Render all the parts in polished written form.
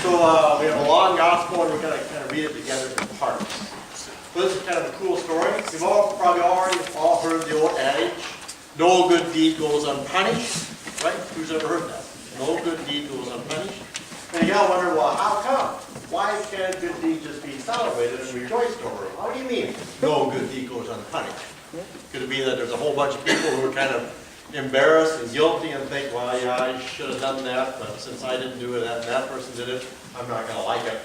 So we have a long gospel, and we're going to kind of read it together in parts. So this is kind of a cool story. We've probably already all heard the old adage, no good deed goes unpunished, right? Who's ever heard that? No good deed goes unpunished. And you gotta wonder, well, how come? Why can't good deeds just be celebrated and rejoiced over? How do you mean, no good deed goes unpunished? Could it be that there's a whole bunch of people who are kind of embarrassed and guilty and think, well, yeah, I should have done that, but since I didn't do it and that person did it, I'm not going to like it.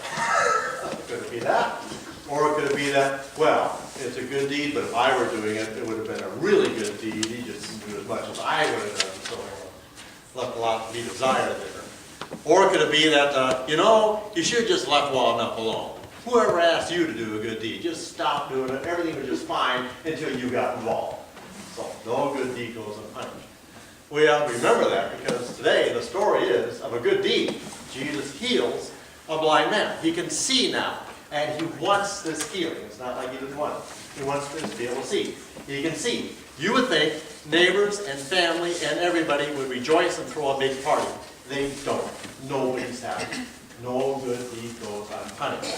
Could it be that? Or could it be that, well, it's a good deed, but if I were doing it, it would have been a really good deed. He just didn't do as much as I would have done, so left a lot to be desired there. Or could it be that, you should have just left well enough alone. Whoever asked you to do a good deed, just stop doing it. Everything was just fine until you got involved. So, no good deed goes unpunished. We have to remember that because today the story is of a good deed. Jesus heals a blind man. He can see now, and he wants this healing. It's not like he didn't want it. He wants to be able to see. He can see. You would think neighbors and family and everybody would rejoice and throw a big party. They don't. Nobody's happy. No good deed goes unpunished.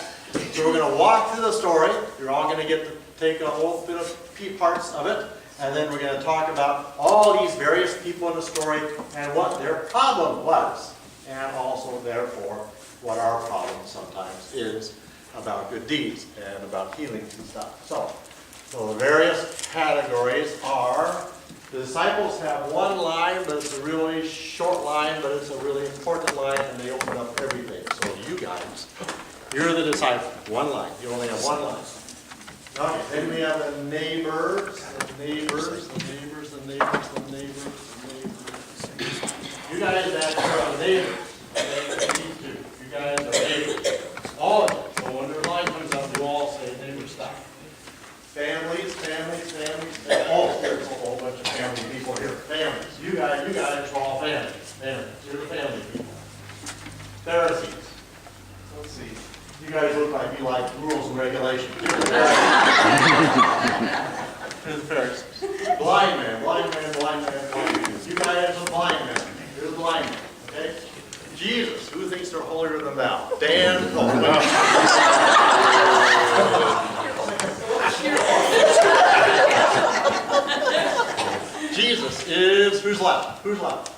So we're going to walk through the story. You're all going to get to take a whole bit of parts of it. And then we're going to talk about all these various people in the story and what their problem was. And also, therefore, what our problem sometimes is about good deeds and about healings and stuff. So the various categories are, the disciples have one line, but it's a really short line, but it's a really important line, and they open up everything. So you guys, you're the disciple. One line. You only have one line. Okay, then we have the neighbors, the neighbors, the neighbors, the neighbors, the neighbors, the neighbors. You guys are the neighbors. These two. You guys are neighbors. All of them. So when their line comes up, you all say neighbor stuff. Families, families, families, families. Oh, there's a whole bunch of family people here. Families. You guys are all families. Families. You're the family people. Pharisees. Let's see. You guys look like you like rules and regulations. Here's the Pharisees. Blind man, blind man, blind man, blind man. You guys are blind men. Here's the blind man. Okay? Jesus, who thinks they're holier than thou? Dan, Jesus is, who's left? Who's left?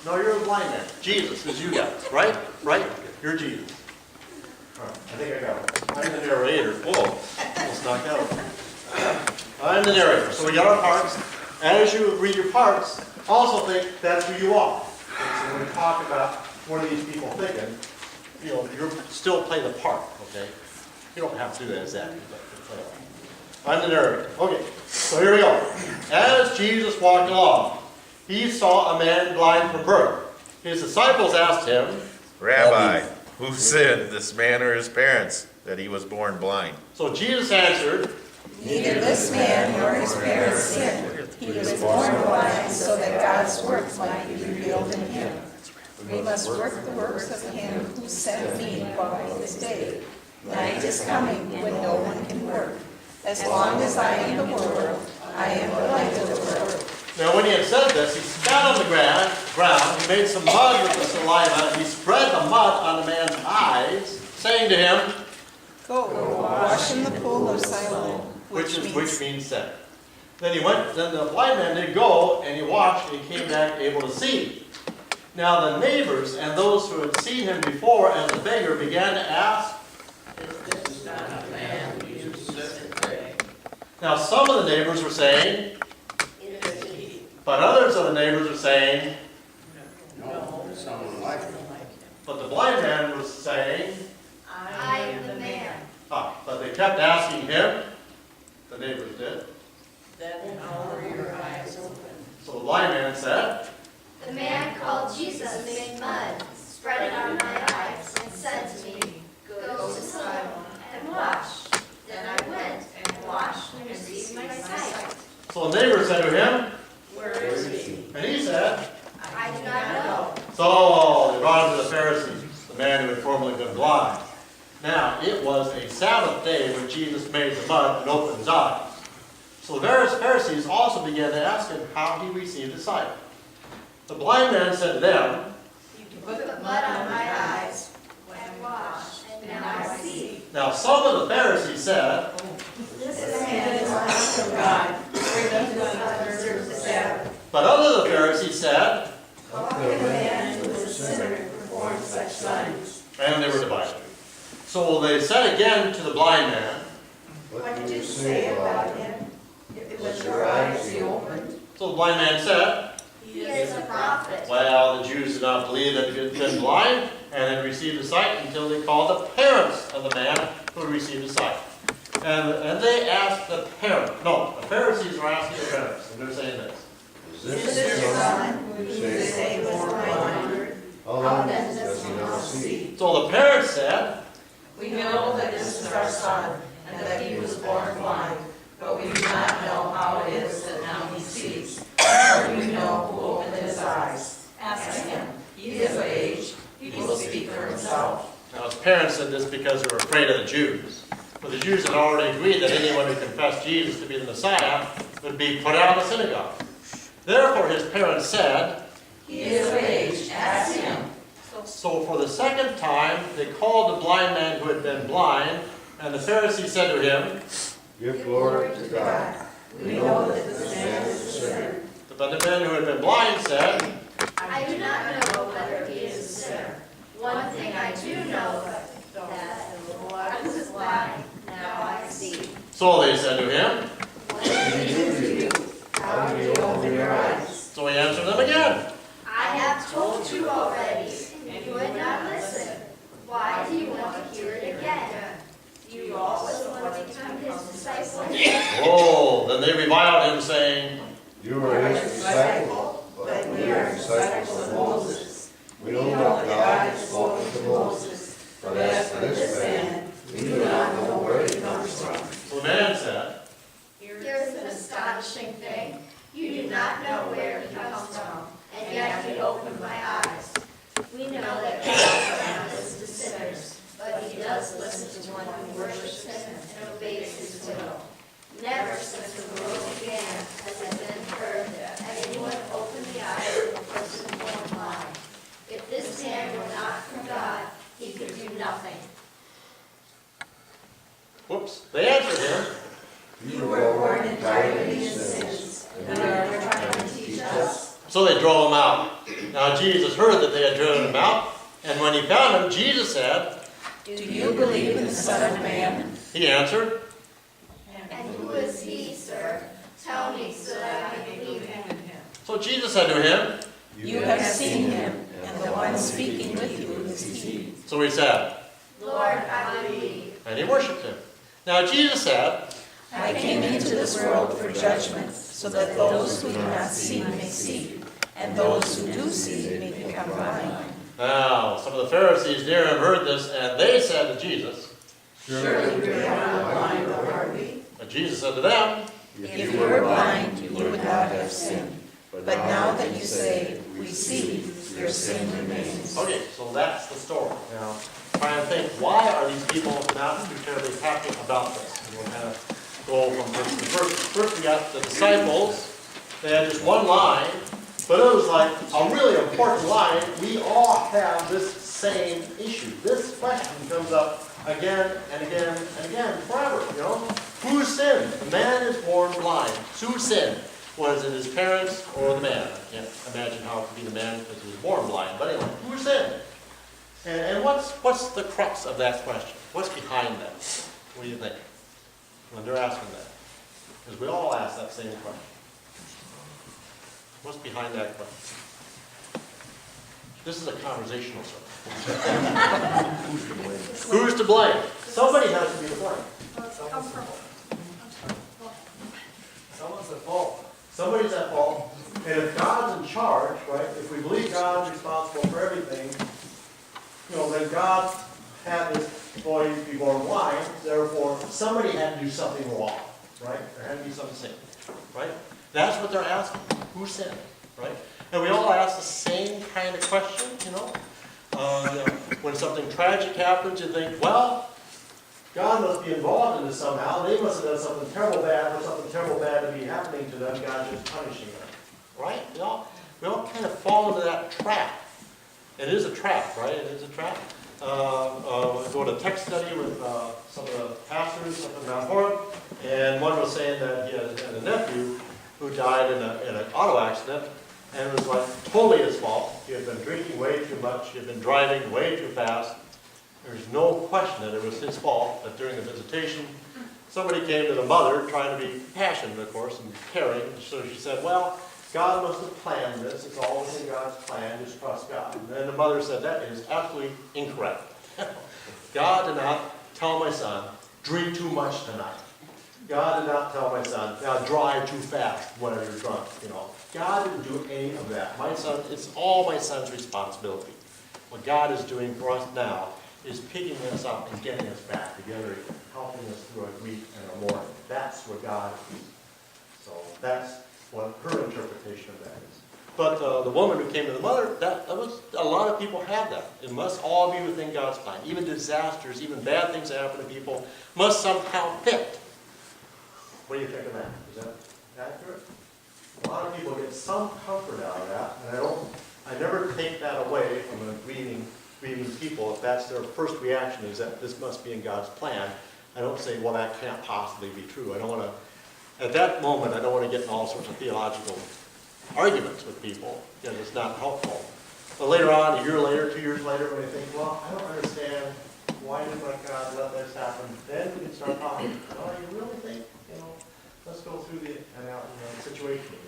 No, you're a blind man. Jesus is you guys, right? Right? You're Jesus. All right, I think I got it. I'm the narrator. Whoa, almost knocked out. I'm the narrator. So we got our parts. And as you read your parts, also think that's who you are. So when we talk about one of these people thinking, you're still play the part, okay? You don't have to do that exactly, but I'm the narrator. Okay, so here we go. As Jesus walked along, he saw a man blind from birth. His disciples asked him, Rabbi, who sinned, this man or his parents, that he was born blind? So Jesus answered, neither this man nor his parents sinned. He was born blind so that God's works might be revealed in him. We must work the works of him who sent me while it is day. Night is coming when no one can work. As long as I am the world, I am the light of the world. Now when he had said this, he spat on the ground, he made some mud with the saliva, and he spread the mud on the man's eyes, saying to him, Go wash in the pool of Siloam, which means sent. Then the blind man did go, and he washed, and he came back able to see. Now the neighbors and those who had seen him before as a beggar began to ask, is this not the man who used to sit and pray? Now some of the neighbors were saying, but others of the neighbors were saying, no, someone like him. but the blind man was saying, I am the man. But they kept asking him, the neighbors did. Then how were your eyes open? So the blind man said, The man called Jesus made mud, spread it on my eyes, and said to me, Go to Siloam and wash. Then I went and washed and received my sight. so the neighbor said to him, Where is he? and he said, I do not know. so they brought him to the Pharisees, the man who had formerly been blind. Now it was a Sabbath day when Jesus made the mud and opened his eyes. So the Pharisees also began to ask him how he received his sight. The blind man said to them, You put the mud on my eyes, Now, some of the Pharisees said, This man is not from God, for he does not observe the Sabbath. but other of the Pharisees said, How can a man who is a sinner perform such signs? and they were divided. So they said again to the blind man, What did you say about him? It was your eyes he opened. so the blind man said, He is a prophet. well, the Jews did not believe that he had been blind and had received the sight until they called the parents of the man who had received the sight. And they asked the the Pharisees were asking the parents, and they're saying this. Is this your son, who you say was blind? How then does he now see? So the parents said, We know that this is our son, and that he was born blind, but we do not know how it is that now he sees. Or do you know who opened his eyes? Ask him. He is of age. He will speak for himself. now his parents said this because they were afraid of the Jews. But the Jews had already agreed that anyone who confessed Jesus to be the Messiah would be put out of the synagogue. Therefore his parents said, He is of age. Ask him. so for the second time they called the blind man who had been blind, and the Pharisees said to him, Give glory to God. We know that this man is a sinner. but the man who had been blind said, I do not know whether he is a sinner. One thing I do know, that I was blind, now I see. so they said to him, What did he do to you? How did you open your eyes? so he answered them again. I have told you already, and you would not listen. Why do you want to hear it again? Do you also want to become his disciple? Oh, then they reviled him, saying, You are his disciple, But we are disciples of Moses. we know that God has spoken to Moses. Moses. But as for this man, we do not know where he comes from. so the man said, Here's an astonishing thing. You do not know where he comes from, and yet he opened my eyes. We know that God now listens to sinners, but he does listen to one who worships him and obeys his will. Never since the world began has it been heard that anyone opened the eyes of a person born blind. If this man were not from God, he could do nothing. whoops, they answered him, You were born entirely in sins, and are trying to teach us. so they drove him out. Now Jesus heard that they had driven him out, and when he found him, Jesus said, Do you believe in the Son of Man? he answered, And who is he, sir? Tell me so that I may believe him. so Jesus said to him, You have seen him, and the one speaking with you is he. so he said, Lord, I believe. and he worshipped him. Now Jesus said, I came into this world for judgment, so that those who do not see may see, and those who do see may become blind. now some of the Pharisees near him heard this, and they said to Jesus, Surely we are not blind, are we? and Jesus said to them, If you were blind, you would not have sinned. But now that you say, we see, your sin remains. okay, so that's the story. Now, try and think, why are these people not too terribly happy about this? And we'll kind of go from first to first. First we got the disciples. They had just one line, but it was like a really important line. We all have this same issue. This question comes up again and again and again forever, you know? Who sinned? The man is born blind. Who sinned? Was it his parents or the man? I can't imagine how it could be the man because he was born blind. But anyway, who sinned? And what's the crux of that question? What's behind that? What do you think? When they're asking that. Because we all ask that same question. What's behind that question? This is a conversational circle. Who's to blame? Somebody has to be to blame. Someone's at fault. Somebody's at fault. And if God's in charge, right, if we believe God's responsible for everything, you know, then God had this boy be born blind, therefore somebody had to do something wrong, right? There had to be some sin, right? That's what they're asking. Who sinned, right? And we all ask the same kind of question, you know? When something tragic happens, you think, well, God must be involved in this somehow. They must have done something terrible bad for something terrible bad to be happening to them. God's just punishing them, right? We all kind of fall into that trap. It is a trap, right? It is a trap. going to tech study with some of the pastors up in Mount Horeb, and one was saying that he had a nephew who died in an auto accident, and it was like totally his fault. He had been drinking way too much, he had been driving way too fast. There's no question that it was his fault, but during the visitation, somebody came to the mother trying to be passionate, of course, and caring, so she said, well, God must have planned this, it's all within God's plan, just trust God. And then the mother said, that is absolutely incorrect. God did not tell my son, drink too much tonight. God did not tell my son, now drive too fast when you're drunk, you know. God didn't do any of that. My son, it's all my son's responsibility. What God is doing for us now is picking us up and getting us back together, helping us through a week and a morning. That's what God is. So that's what her interpretation of that is. But the woman who came to the mother, that was, a lot of people have that. It must all be within God's plan. Even disasters, even bad things that happen to people must somehow fit. What do you think of that? Is that accurate? A lot of people get some comfort out of that, and I never take that away from a grieving people. If that's their first reaction is that this must be in God's plan, I don't say, well, that can't possibly be true. I don't want to, at that moment, I don't want to get in all sorts of theological arguments with people, because it's not helpful. But later on, a year later, 2 years later, when you think, well, I don't understand, why did my God let this happen? Then we can start talking, well, you really think, let's go through the situation again.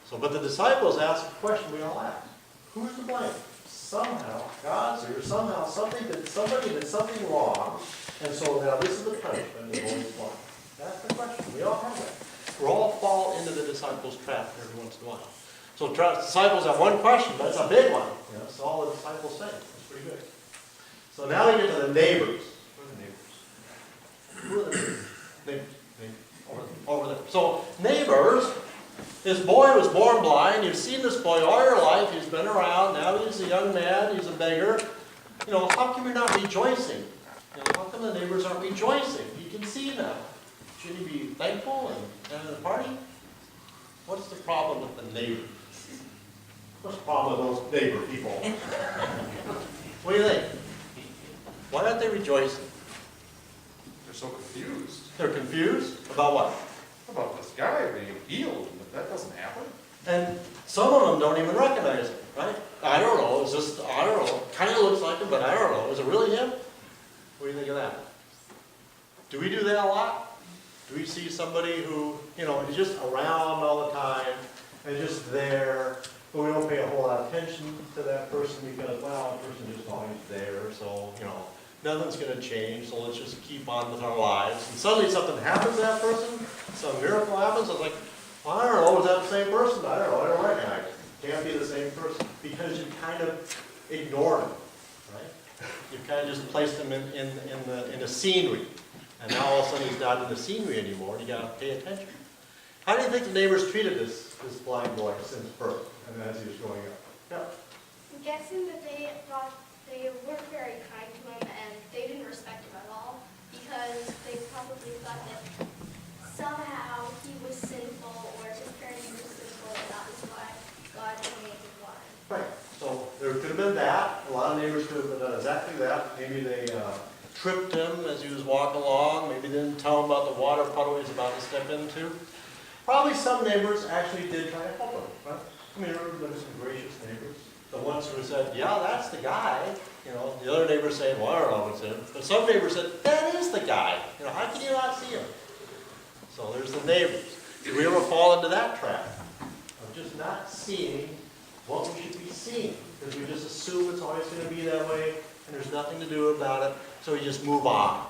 So, but the disciples asked a question we all ask. Who's to blame? Somehow, God's or somehow somebody did something wrong, and so now this is the punishment of Holy One. That's the question. We all have that. We all fall into the disciples' trap every once in a while. So disciples have one question, but it's a big one. That's all the disciples say. That's pretty good. So now we get to the neighbors. Who are the neighbors? Neighbors. Over there. So neighbors, this boy was born blind. You've seen this boy all your life. He's been around. Now he's a young man. He's a beggar. How come you're not rejoicing? How come the neighbors aren't rejoicing? He can see now. Should he be thankful and at a party? What's the problem with the neighbors? What's the problem with those neighbor people? What do you think? Why aren't they rejoicing? They're so confused They're confused about what? about this guy being healed, but that doesn't happen. And some of them don't even recognize him, right? I don't know, I don't know, kind of looks like him, but I don't know. Is it really him? What do you think of that? Do we do that a lot? Do we see somebody who, is just around all the time, and just there, but we don't pay a whole lot of attention to that person because, well, that person just always there, so, nothing's going to change, so let's just keep on with our lives. And suddenly something happens to that person, some miracle happens, it's like, well, I don't know, is that the same person? I don't know, I don't recognize it. Can't be the same person, because you kind of ignored him, right? You kind of just placed him in the scenery, and now all of a sudden he's not in the scenery anymore, and you got to pay attention. How do you think the neighbors treated this blind boy since birth, and as he was growing up? Yeah. I'm guessing that they thought they weren't very kind to him and they didn't respect him at all because they probably thought that somehow he was sinful or his parents were sinful and that was why God made him blind. Right. So there could have been that. A lot of neighbors could have done exactly that. Maybe they tripped him as he was walking along. Maybe they didn't tell him about the water puddle he was about to step into. Probably some neighbors actually did try to help him, right? I mean, there were some gracious neighbors. The ones who said, yeah, that's the guy. The other neighbors saying, well, I don't know what's him. But some neighbors said, that is the guy. How can you not see him? So there's the neighbors. Do we ever fall into that trap of just not seeing what we should be seeing? Because we just assume it's always going to be that way, and there's nothing to do about it, so we just move on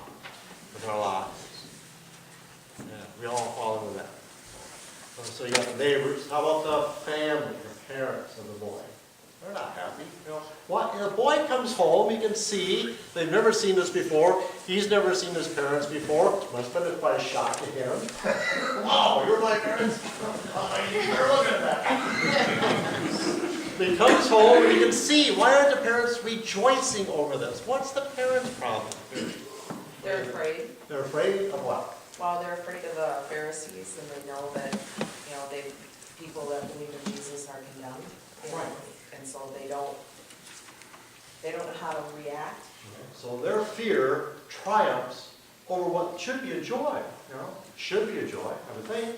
with our lives. Yeah, we all fall into that. So you got the neighbors. How about the family, the parents of the boy? They're not happy. The boy comes home, he can see, they've never seen this before, he's never seen his parents before, must have been quite a shock to him. Wow, you're my parents? You're looking at that. He comes home and he can see, why aren't the parents rejoicing over this? What's the parents' problem? They're afraid. They're afraid of what? Well, they're afraid of the Pharisees, and they know that, people that believe in Jesus are condemned. Right. And so they don't They don't know how to react. So their fear triumphs over what should be a joy, should be a joy, I would think,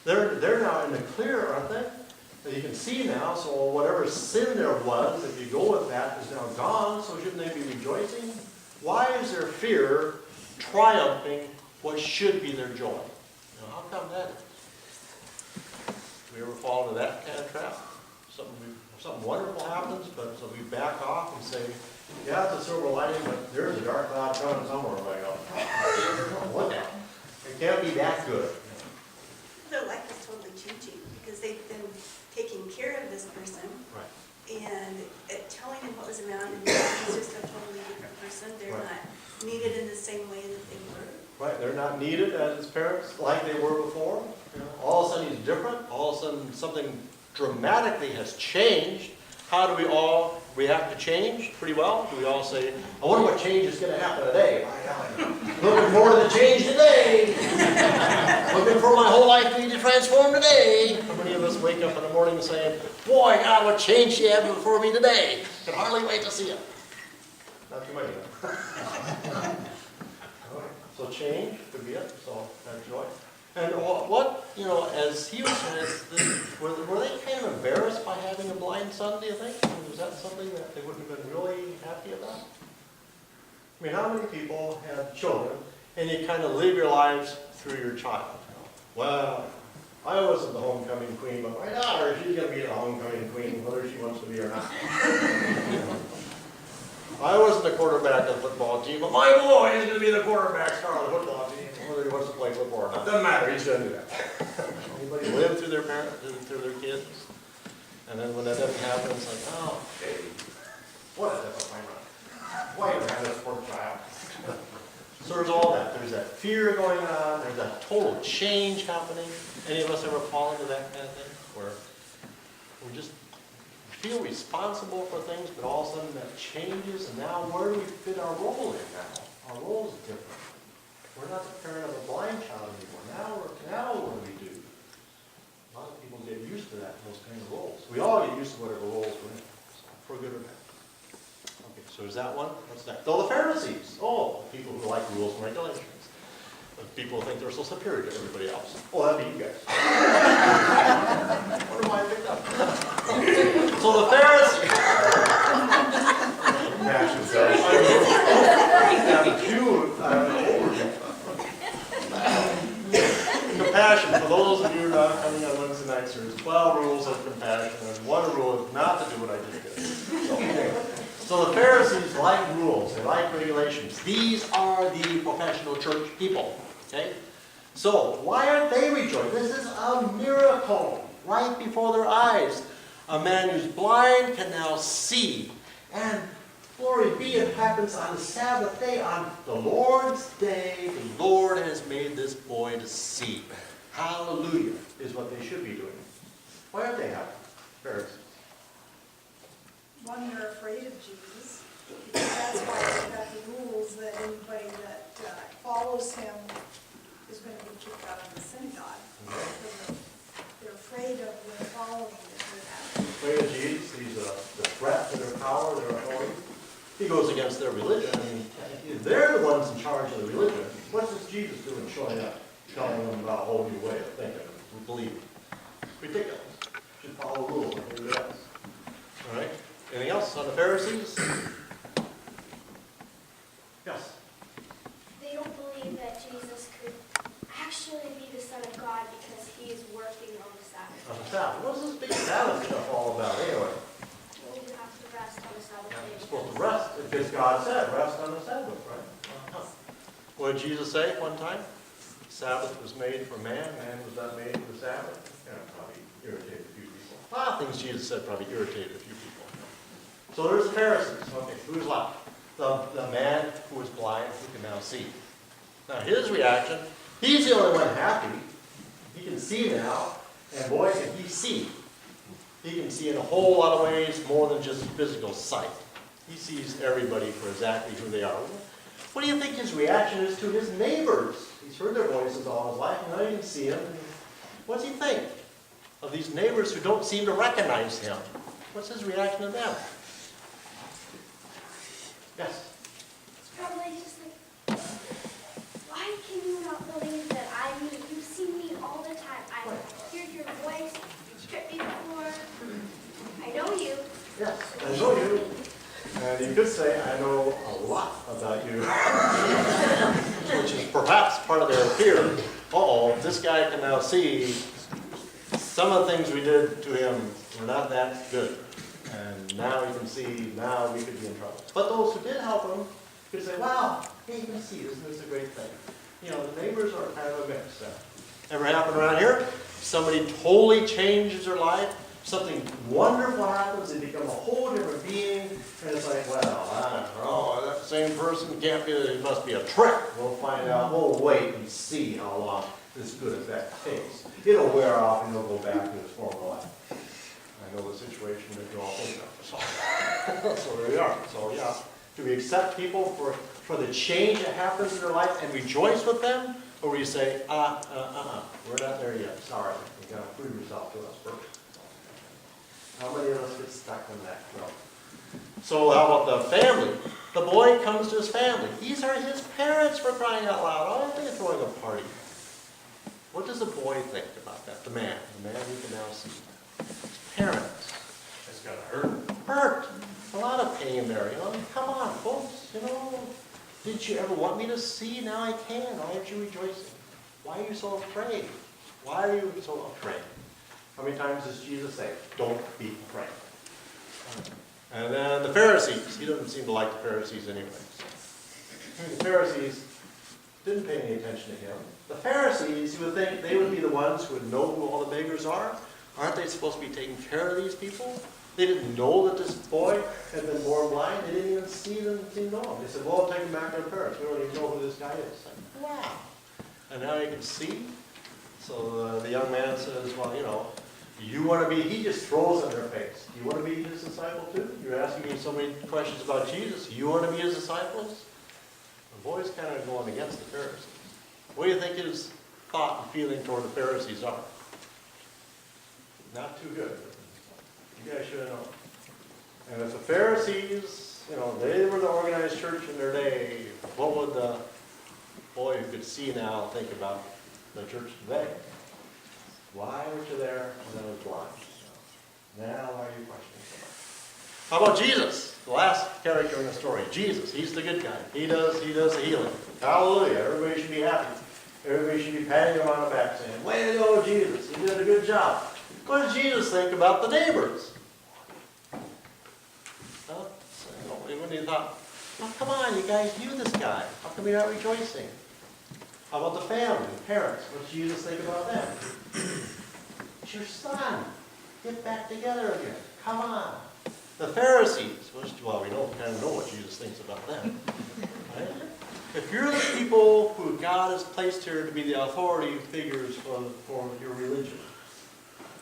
They're now in the clear, aren't they? That you can see now, so whatever sin there was, if you go with that, is now gone, so shouldn't they be rejoicing? Why is their fear triumphing what should be their joy? How come that is? Do we ever fall into that kind of trap? Something wonderful happens, but so we back off and say, yeah, it's a silver lining, but there's a dark cloud coming somewhere. Like, what now? It can't be that good. Their life is totally changing because they've been taking care of this person Right. and telling him what was around him. He's just a totally different person. They're Right. not needed in the same way that they were. Right, they're not needed as his parents like they were before. All of a sudden he's different. All of a sudden something dramatically has changed. How do we all react to change? Pretty well. Do we all say, I wonder what change is going to happen today? Looking forward to the change today. Looking for my whole life to be transformed today. How many of us wake up in the morning saying, boy, God, what change you have for me today? Can hardly wait to see it. Not too many. So change could be it. So that's joy. And what, as he was, were they kind of embarrassed by having a blind son, do you think? Was that something that they wouldn't have been really happy about? I mean, how many people have children and you kind of live your lives through your child? Well, I wasn't the homecoming queen, but my daughter, she's going to be the homecoming queen, whether she wants to be or not. I wasn't the quarterback of the football team, but my boy is going to be the quarterback star of the football team, whether he wants to play football or not. Doesn't matter, he's going to do that. Anybody live through their parents, through their kids? And then when that doesn't happen, it's like, oh, baby, what a disappointment. Why even have this poor child? So there's all that. There's that fear going on. There's that total change happening. Any of us ever fall into that kind of thing? Where we just feel responsible for things, but all of a sudden that changes, and now where do we fit our role in now? Our role is different. We're not the parent of a blind child anymore. Now what do we do? A lot of people get used to that, those kind of roles. We all get used to whatever roles we're in, for good or bad. Okay, so is that one? What's next? Oh, the Pharisees. Oh, people who like rules and regulations. People think they're so superior to everybody else. Oh, that'd be you guys. Wonder why I picked up. So the Pharisees. Compassion. For those of you who are not coming on Wednesday nights, there's 12 rules of compassion, and one rule is not to do what I just did. So the Pharisees like rules, they like regulations. These are the professional church people. Okay? So why aren't they rejoicing? This is a miracle right before their eyes. A man who's blind can now see. And glory be, it happens on the Sabbath day. On the Lord's day, the Lord has made this boy to see. Hallelujah is what they should be doing. Why aren't they happy? Pharisees. One, they're afraid of Jesus, because that's why they've got the rules that anybody that follows him is going to be kicked out of the synagogue. Because they're afraid of the following that they're having. Afraid of Jesus, he's the threat to their power, their authority. He goes against their religion. I mean, they're the ones in charge of the religion. What's this Jesus doing showing up, telling them about a whole new way of thinking, believing? Ridiculous. Should follow rules like everybody else. All right? Anything else on the Pharisees? Yes? They don't believe that Jesus could actually be the Son of God because he is working on the Sabbath. On the Sabbath. What's this big Sabbath stuff all about anyway? Well, you have to rest on the Sabbath You're day. supposed to rest, because God said, rest on the Sabbath, right? What did Jesus say one time? The Sabbath was made for man, man was not made for the Sabbath. Yeah, probably irritated a few people. A lot of things Jesus said probably irritated a few people. So there's the Pharisees. Okay, who's left? The man who was blind, who can now see. Now his reaction, he's the only one happy. He can see now, and boy, can he see. He can see in a whole lot of ways more than just physical sight. He sees everybody for exactly who they are. What do you think his reaction is to his neighbors? He's heard their voices all his life, and now he can see them. What's he think of these neighbors who don't seem to recognize him? What's his reaction to them? And you could say, I know a lot about you, which is perhaps part of their fear. Uh-oh, this guy can now see some of the things we did to him were not that good. And now he can see, now we could be in trouble. But those who did help him could say, wow, hey, you see, isn't this a great thing? You know, the neighbors are kind of a mix. Ever happen around here? Somebody totally changes their life. Something wonderful happens, they become a whole different being, and it's like, well, I don't know, that same person can't be, it must be a trick. We'll find out, we'll wait and see how long this good effect takes. It'll wear off and it'll go back to its former life. I know the situation that you all think of. So there we are. So yeah, do we accept people for the change that happens in their life and rejoice with them? Or we say, we're not there yet, sorry, you gotta prove yourself to us first. How many of us get stuck in that? No. So how about the family? The boy comes to his family. These are his parents, for crying out loud. Why aren't they throwing a party? What does the boy think about that? The man we can now see. His parents. It's gotta hurt. Hurt. A lot of pain there, you know. Come on, folks, you know. Did you ever want me to see? Now I can. Why aren't you rejoicing? Why are you so afraid? Why are you so afraid? How many times does Jesus say, don't be afraid? And then the Pharisees. He doesn't seem to like the Pharisees anyway. The Pharisees didn't pay any attention to him. The Pharisees, you would think they would be the ones who would know who all the beggars are. Aren't they supposed to be taking care of these people? They didn't know that this boy had been born blind. They didn't even see them, know him. They said, well, take him back to their parents. We don't even know who this guy is. Like, wow. And now you can see. So the young man says, well, you know, you want to be, he just throws it in their face. Do you want to be his disciple too? You're asking me so many questions about Jesus. You want to be his disciples? The boy's kind of going against the Pharisees. What do you think his thought and feeling toward the Pharisees are? Not too good. You guys should have known. And if the Pharisees, you know, they were the organized church in their day, what would the boy who could see now think about the church today? Why weren't you there when I was blind? Now why are you questioning? How about Jesus? The last character in the story. Jesus, he's the good guy. He does the healing. Hallelujah. Everybody should be happy. Everybody should be patting him on the back saying, way to go, Jesus. You did a good job. What does Jesus think about the neighbors? Well, when he thought, oh, come on, you guys knew this guy. How come you're not rejoicing? How about the family, the parents? What does Jesus think about them? It's your son. Get back together again. Come on. The Pharisees. Well, we don't kind of know what Jesus thinks about them. Right? If you're the people who God has placed here to be the authority figures for your religion,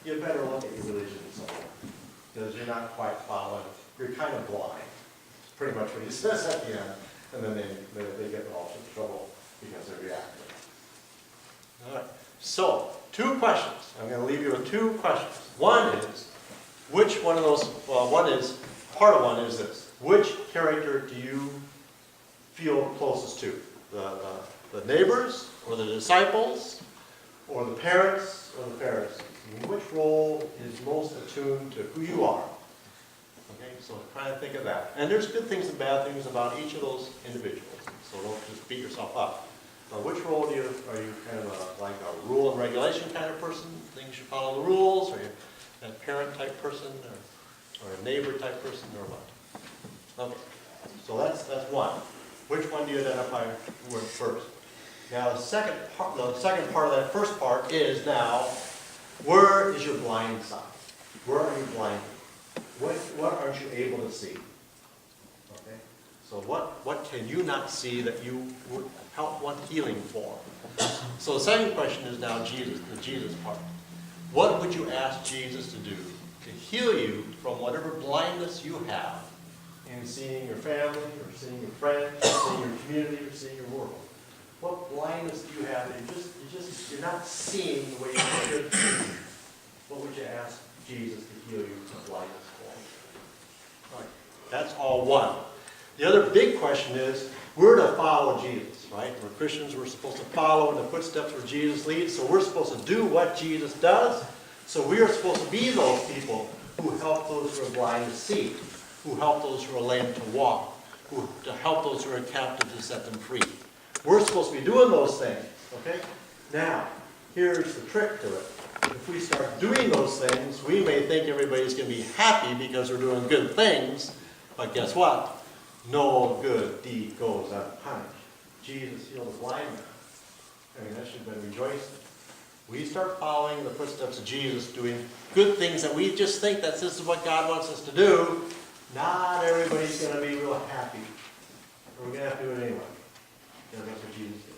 you better look at your religion somewhere. Because you're not quite following. You're kind of blind. It's pretty much what he says at the end. And then they get in all sorts of trouble because they're reacting. All right. So, 2 questions. I'm going to leave you with 2 questions. One is, which one of those, well, part of one is this. Which character do you feel closest to? The neighbors, or the disciples, or the parents, or the Pharisees? I mean, which role is most attuned to who you are? Okay, so try to think of that. And there's good things and bad things about each of those individuals. So don't just beat yourself up. Which role are you kind of like a rule and regulation kind of person? Things you follow the rules, or you a parent type person, or a neighbor type person, or what? Okay, so that's one. Which one do you identify with first? Now the second part of that first part is now, where is your blind side? Where are you blind? What aren't you able to see? Okay, so what can you not see that you would want healing for? So the second question is now Jesus, the Jesus part. What would you ask Jesus to do to heal you from whatever blindness you have in seeing your family, or seeing your friends, or seeing your community, or seeing your world? What blindness do you have that you're not seeing the way you should see? What would you ask Jesus to heal you from blindness for? All right. That's all one. The other big question is, we're to follow Jesus, right? We're Christians, we're supposed to follow in the footsteps where Jesus leads, so we're supposed to do what Jesus does. So we are supposed to be those people who help those who are blind to see. who help those who are lame to walk, who to help those who are captive to set them free. We're supposed to be doing those things, okay? Now, here's the trick to it. If we start doing those things, we may think everybody's going to be happy because we're doing good things, but guess what? No good deed goes unpunished. Jesus healed a blind man. I mean, that should have been rejoicing. We start following the footsteps of Jesus, doing good things that we just think that this is what God wants us to do. Not everybody's going to be real happy. But we're going to have to do it anyway. Because that's what Jesus did.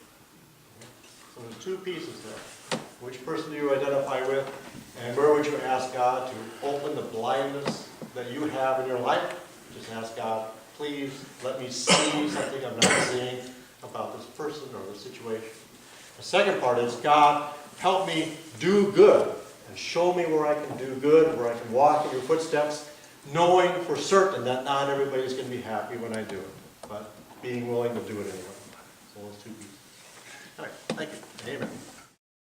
So there's two pieces there. Which person do you identify with? And where would you ask God to open the blindness that you have in your life? Just ask God, please let me see something I'm not seeing about this person or this situation. The second part is, God, help me do good and show me where I can do good, where I can walk in your footsteps, knowing for certain that not everybody's going to be happy when I do it, but being willing to do it anyway. So those two pieces. All right, thank you. Amen.